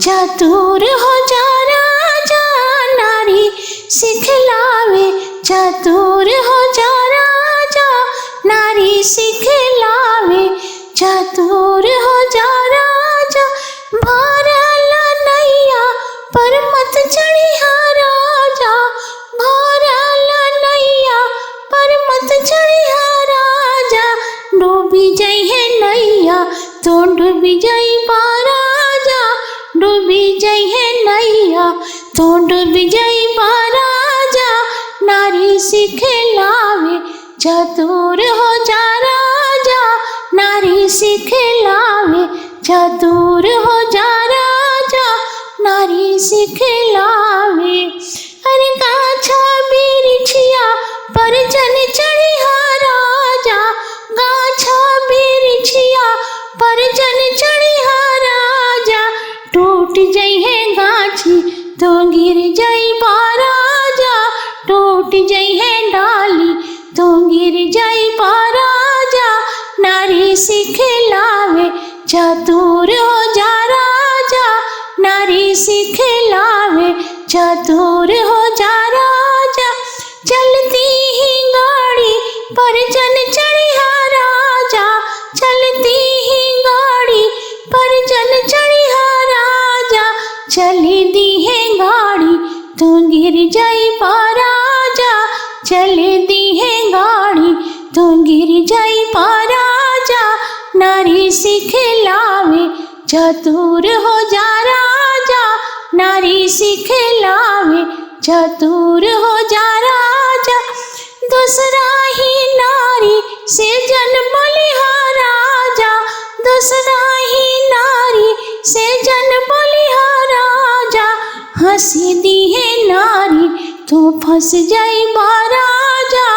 चतुर हो जा राजा, नारी सिखलावे। चतुर हो जा राजा, नारी सिखलावे। चतुर हो जा राजा, भरल नैया पर मत चढ़िया राजा। भरल नैया पर मत चढ़िया राजा। डूबी जइहे नैया तो डूबी जइबा राजा। डूबी जइहे नैया तो डूबी जइबा राजा। नारी सिखलावे। चतुर हो जा राजा, नारी सिखलावे। चतुर हो जा राजा, नारी सिखलावे। अरे गाछा बिरिछिया पर जन चढ़िया राजा। गाछा बिरिछिया पर जन चढ़िया राजा। टूट जइहे गाछी तो गिर जइबा राजा। टूट जइहे डाली तो गिर जइबा राजा। नारी सिखलावे। चतुर हो जा राजा, नारी सिखलावे। चतुर हो जा राजा, चलती ही गाड़ी पर जन चढ़िया राजा। चलती ही गाड़ी पर जन चढ़िया राजा। चली दी है गाड़ी तो गिर जइबा राजा। चली दी है गाड़ी तो गिर जइबा राजा। नारी सिखलावे। चतुर हो जा राजा, नारी सिखलावे। चतुर हो जा राजा, दूसरा ही नारी से जन बोलिहा राजा। दूसरा ही नारी से जन बोलिहा राजा। हंसी दी है नारी तो फंस जइबा राजा।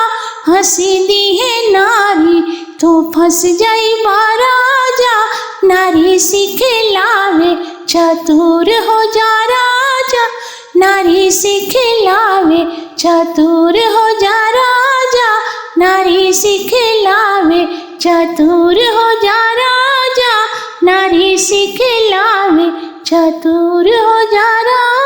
हंसी दी है नारी तो फंस जइबा राजा। नारी सिखलावे। चतुर हो जा राजा, नारी सिखलावे। चतुर हो जा राजा, नारी सिखलावे। चतुर हो जा राजा, नारी सिखलावे। चतुर हो जा राजा।